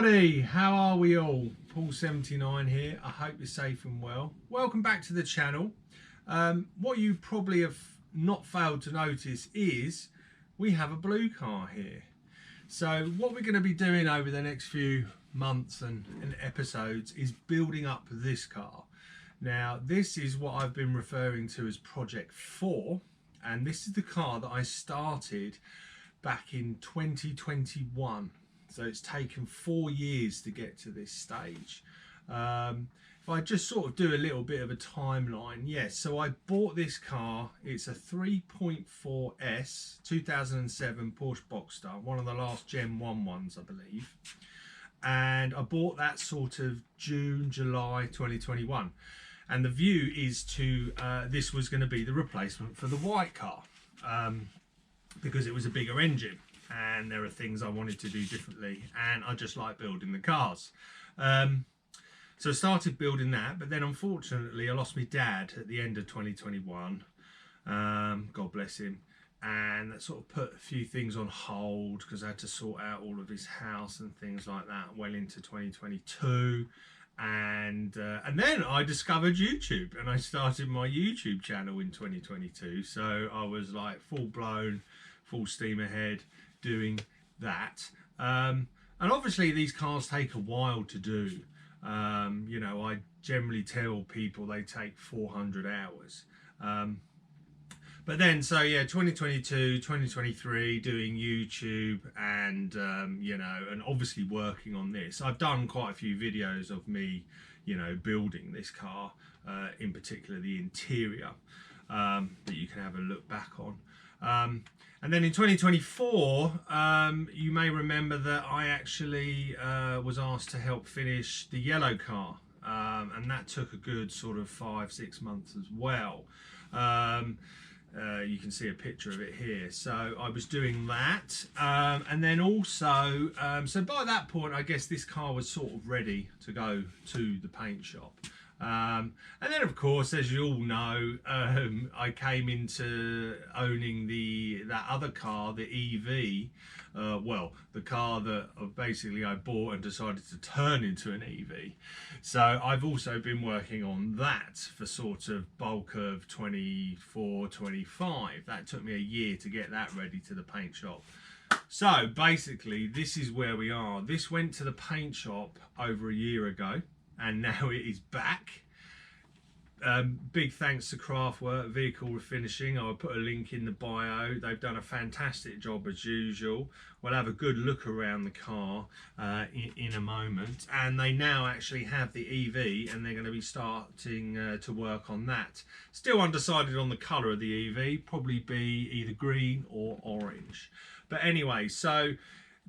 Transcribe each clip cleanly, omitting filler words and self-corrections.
everybody, how are we all? Paul79 here. I hope you're safe and well. Welcome back to the channel. What you probably have not failed to notice is we have a blue car here. So what we're going to be doing over the next few months and episodes is building up this car. Now this is what I've been referring to as Project 4, and this is the car that I started back in 2021. So it's taken 4 years to get to this stage. If I just sort of do a little bit of a timeline, yes, so I bought this car. It's a 3.4S 2007 Porsche Boxster, one of the last Gen 1 ones, I believe. And I bought that sort of June, July 2021. And the view is to, this was going to be the replacement for the white car, because it was a bigger engine. And there are things I wanted to do differently, and I just like building the cars. So I started building that, but then unfortunately I lost my dad at the end of 2021. God bless him. And that sort of put a few things on hold because I had to sort out all of his house and things like that well into 2022. And then I discovered YouTube, and I started my YouTube channel in 2022. So I was like full steam ahead doing that. And obviously these cars take a while to do. You know, I generally tell people they take 400 hours. But then, so yeah, 2022, 2023, doing YouTube and, you know, and obviously working on this. I've done quite a few videos of me, you know, building this car, in particular the interior, that you can have a look back on. And then in 2024, you may remember that I actually was asked to help finish the yellow car. And that took a good sort of 5-6 months as well. You can see a picture of it here. So I was doing that. And then also, so by that point, I guess this car was sort of ready to go to the paint shop. And then of course, as you all know, I came into owning that other car, the EV, well, the car that basically I bought and decided to turn into an EV. So I've also been working on that for sort of bulk of 24, 25. That took me a year to get that ready to the paint shop. So basically, this is where we are. This went to the paint shop over a year ago, and now it is back. Big thanks to Kraftwork, Vehicle Refinishing. I'll put a link in the bio. They've done a fantastic job as usual. We'll have a good look around the car in a moment. And they now actually have the EV, and they're going to be starting to work on that. Still undecided on the colour of the EV, probably be either green or orange. But anyway, so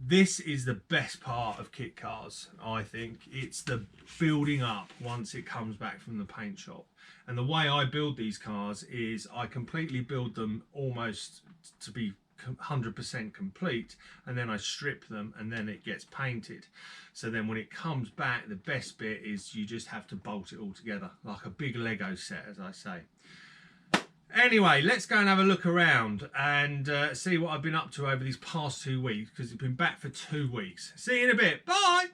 this is the best part of kit cars, I think. It's the building up once it comes back from the paint shop. And the way I build these cars is I completely build them almost to be 100% complete, and then I strip them, and then it gets painted. So then when it comes back, the best bit is you just have to bolt it all together like a big Lego set, as I say. Anyway, let's go and have a look around and see what I've been up to over these past 2 weeks, because it's been back for 2 weeks. See you in a bit. Bye!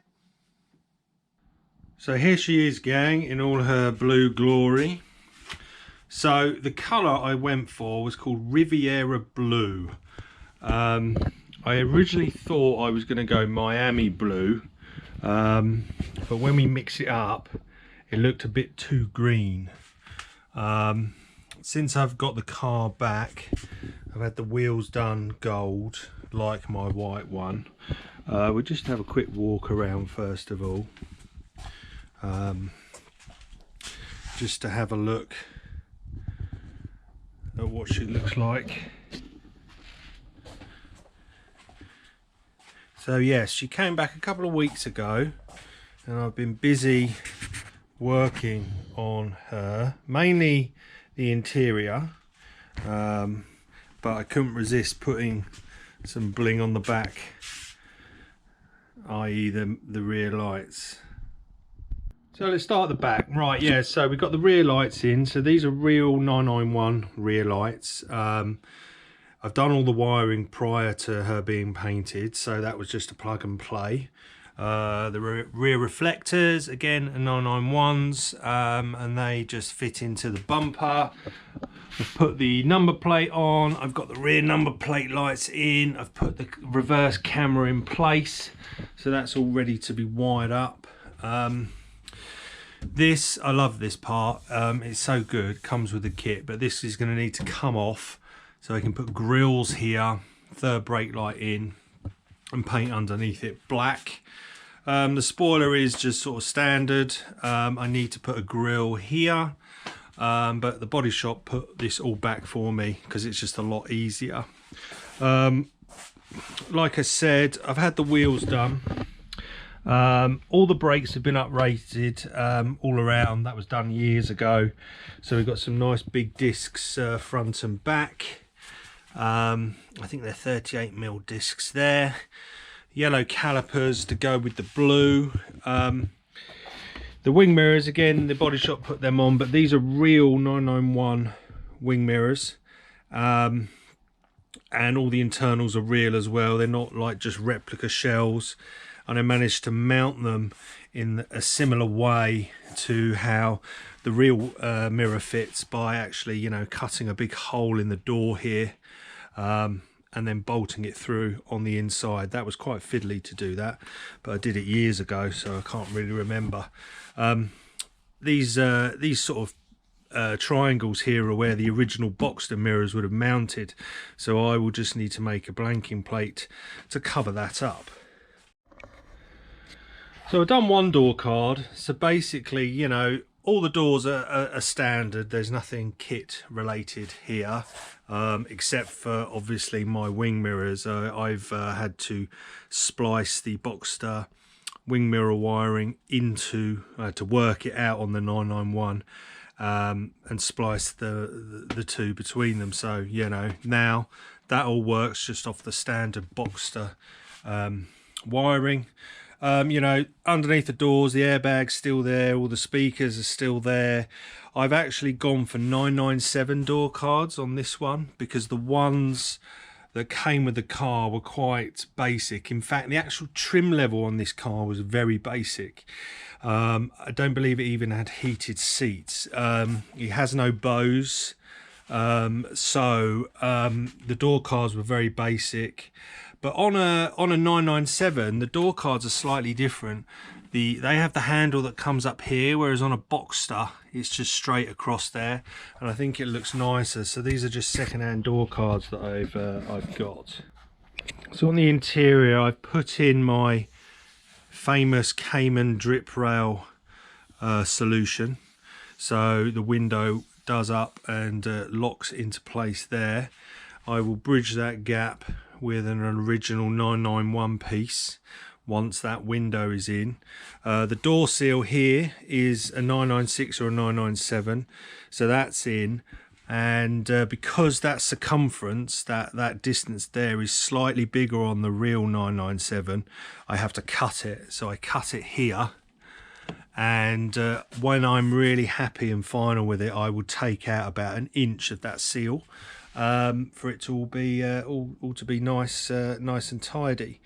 So here she is, gang, in all her blue glory. So the colour I went for was called Riviera Blue. I originally thought I was going to go Miami Blue, but when we mix it up, it looked a bit too green. Since I've got the car back, I've had the wheels done gold like my white one. We'll just have a quick walk around first of all, just to have a look at what she looks like. So yes, she came back a couple of weeks ago, and I've been busy working on her, mainly the interior, but I couldn't resist putting some bling on the back, i.e. the rear lights. So let's start at the back. Right, yeah, so we've got the rear lights in. So these are real 991 rear lights. I've done all the wiring prior to her being painted, so that was just a plug and play. The rear reflectors, again, are 991s, and they just fit into the bumper. I've put the number plate on, I've got the rear number plate lights in, I've put the reverse camera in place, so that's all ready to be wired up. This, I love this part, it's so good, comes with the kit, but this is going to need to come off, so I can put grills here, third brake light in, and paint underneath it black. The spoiler is just sort of standard. I need to put a grill here, but the body shop put this all back for me because it's just a lot easier. Like I said, I've had the wheels done. All the brakes have been uprated all around. That was done years ago. So we've got some nice big discs front and back. I think they're 38mm discs there. Yellow calipers to go with the blue. The wing mirrors, again, the body shop put them on, but these are real 991 wing mirrors. And all the internals are real as well. They're not like just replica shells. And I managed to mount them in a similar way to how the real mirror fits by actually, you know, cutting a big hole in the door here. And then bolting it through on the inside. That was quite fiddly to do that, but I did it years ago, so I can't really remember. These sort of triangles here are where the original Boxster mirrors would have mounted, so I will just need to make a blanking plate to cover that up. So I've done one door card, so basically, you know, all the doors are standard. There's nothing kit related here, except for obviously my wing mirrors. I've had to splice the Boxster wing mirror wiring into to work it out on the 991, and splice the two between them. So, you know, now that all works just off the standard Boxster wiring. You know, underneath the doors, the airbag's still there, all the speakers are still there. I've actually gone for 997 door cards on this one because the ones that came with the car were quite basic. In fact, the actual trim level on this car was very basic. I don't believe it even had heated seats. It has no bows. So the door cards were very basic. But on a 997, the door cards are slightly different. They have the handle that comes up here, whereas on a Boxster, it's just straight across there, and I think it looks nicer. So these are just second-hand door cards that I've got. So on the interior, I've put in my famous Cayman drip rail solution. So the window does up and locks into place there. I will bridge that gap with an original 991 piece once that window is in. The door seal here is a 996 or a 997, so that's in. And because that circumference, that distance there is slightly bigger on the real 997, I have to cut it. So I cut it here, and when I'm really happy and final with it, I will take out about an inch of that seal, for it to all be all to be nice and tidy.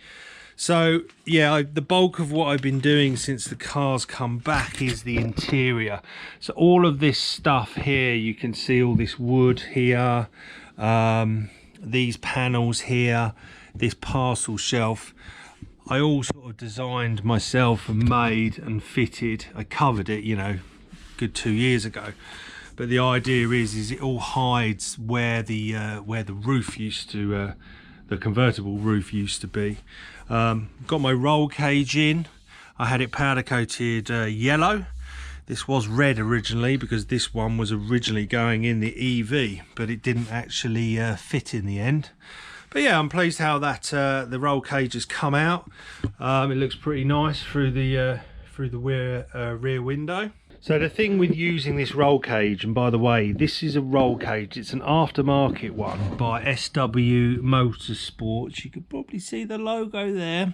So yeah, the bulk of what I've been doing since the car's come back is the interior. So all of this stuff here, you can see all this wood here, these panels here, this parcel shelf, I all sort of designed myself and made and fitted. I covered it, you know, good 2 years ago. But the idea is it all hides where the roof used to, the convertible roof used to be. Got my roll cage in. I had it powder coated yellow. This was red originally because this one was originally going in the EV, but it didn't actually fit in the end. But yeah, I'm pleased how that the roll cage has come out. It looks pretty nice through the rear window. So the thing with using this roll cage, and by the way, this is a roll cage, it's an aftermarket one by SW Motorsports. You could probably see the logo there.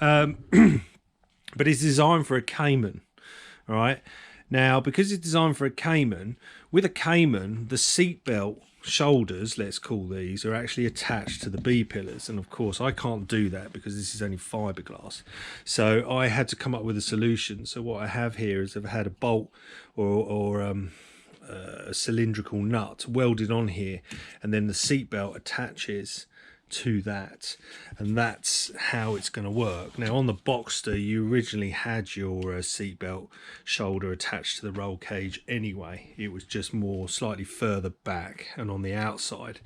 But it's designed for a Cayman, all right? Now, because it's designed for a Cayman, with a Cayman, the seat belt shoulders, let's call these, are actually attached to the B pillars, and of course I can't do that because this is only fiberglass. So I had to come up with a solution. So what I have here is I've had a bolt or a cylindrical nut welded on here, and then the seat belt attaches to that, and that's how it's going to work. Now on the Boxster you originally had your seat belt shoulder attached to the roll cage anyway. It was just more slightly further back and on the outside,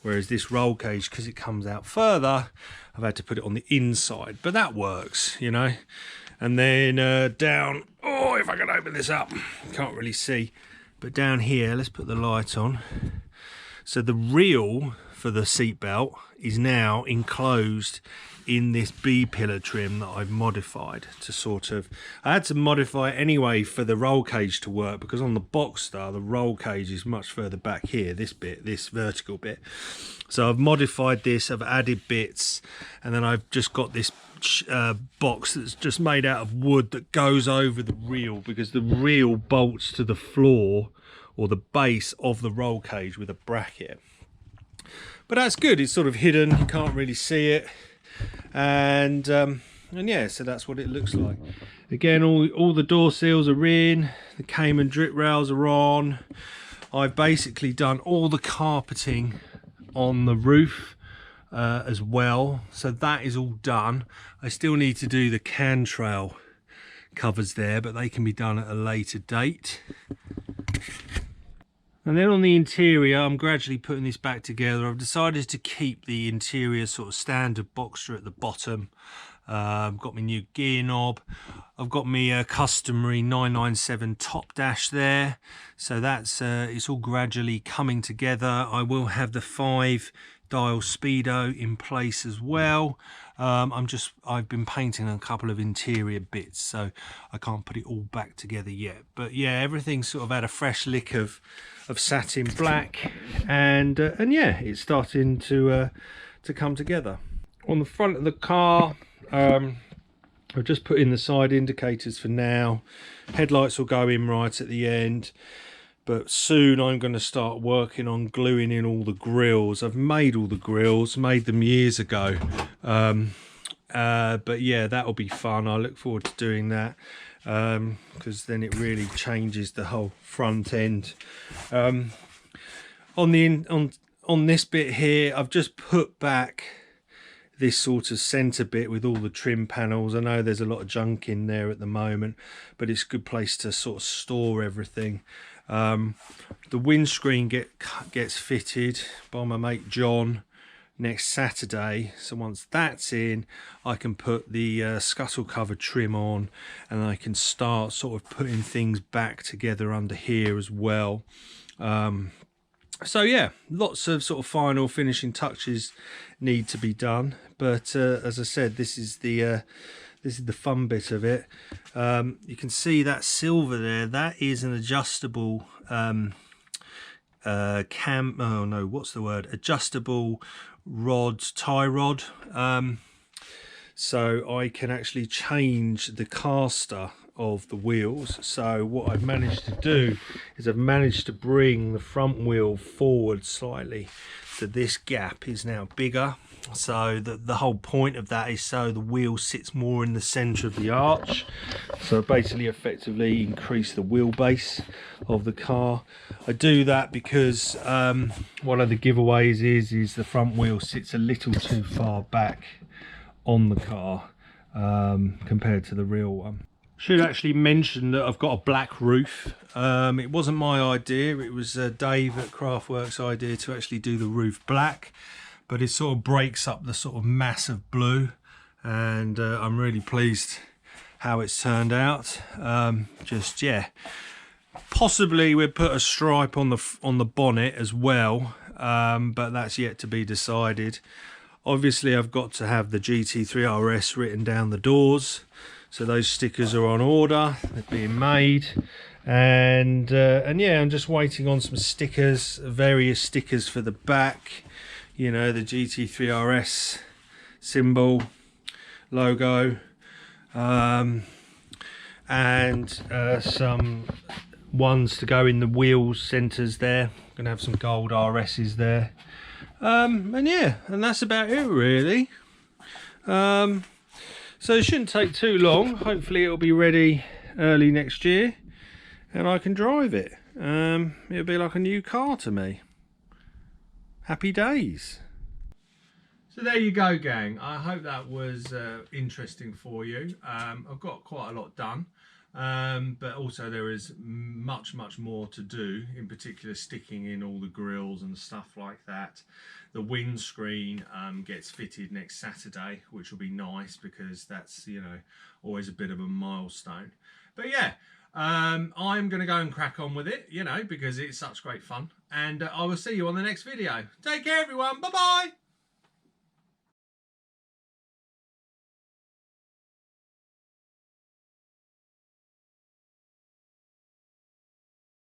whereas this roll cage, because it comes out further, I've had to put it on the inside, but that works, you know. And then down, oh, if I can open this up, can't really see, but down here, let's put the light on. So the reel for the seat belt is now enclosed in this B pillar trim that I've modified to sort of, I had to modify it anyway for the roll cage to work, because on the Boxster the roll cage is much further back here, this bit, this vertical bit. So I've modified this, I've added bits, and then I've just got this box that's just made out of wood that goes over the reel, because the reel bolts to the floor or the base of the roll cage with a bracket. But that's good, it's sort of hidden, you can't really see it, and yeah, so that's what it looks like. Again, all the door seals are in, the Cayman drip rails are on. I've basically done all the carpeting on the roof as well, so that is all done. I still need to do the cantrail covers there, but they can be done at a later date. And then on the interior, I'm gradually putting this back together. I've decided to keep the interior sort of standard Boxster at the bottom. I've got my new gear knob. I've got my customary 997 top dash there. So that's it's all gradually coming together. I will have the 5-dial speedo in place as well. I've been painting a couple of interior bits, so I can't put it all back together yet. But yeah, everything's sort of had a fresh lick of satin black, and yeah, it's starting to come together. On the front of the car, I've just put in the side indicators for now. Headlights will go in right at the end, but soon I'm going to start working on gluing in all the grills. I've made all the grills, made them years ago, but yeah, that'll be fun. I look forward to doing that, because then it really changes the whole front end. On this bit here, I've just put back this sort of center bit with all the trim panels. I know there's a lot of junk in there at the moment, but it's a good place to sort of store everything. The windscreen gets fitted by my mate John next Saturday, so once that's in, I can put the scuttle cover trim on, and I can start sort of putting things back together under here as well. So yeah, lots of sort of final finishing touches need to be done, but as I said, this is the fun bit of it. You can see that silver there, that is an adjustable adjustable rod, tie rod, so I can actually change the caster of the wheels. So what I've managed to do is I've managed to bring the front wheel forward slightly, so this gap is now bigger. So the whole point of that is so the wheel sits more in the center of the arch, so basically effectively increase the wheelbase of the car. I do that because one of the giveaways is the front wheel sits a little too far back on the car compared to the real one. Should actually mention that I've got a black roof. It wasn't my idea, it was Dave at Kraftwork's idea to actually do the roof black, but it sort of breaks up the sort of mass of blue, and I'm really pleased how it's turned out. Just yeah, possibly we'll put a stripe on the bonnet as well, but that's yet to be decided. Obviously I've got to have the GT3 RS written down the doors, so those stickers are on order, they're being made, and yeah, I'm just waiting on some stickers, various stickers for the back, you know, the GT3 RS symbol, logo, and some ones to go in the wheels centers there, Gonna have some gold RSs there. And yeah, and that's about it really. So it shouldn't take too long. Hopefully it'll be ready early next year and I can drive it. It'll be like a new car to me. Happy days. So there you go, gang. I hope that was interesting for you. I've got quite a lot done. But also there is much more to do, in particular sticking in all the grills and stuff like that. The windscreen gets fitted next Saturday, which will be nice because that's, you know, always a bit of a milestone. But yeah, I'm going to go and crack on with it, you know, because it's such great fun. And I will see you on the next video. Take care, everyone. Bye-bye.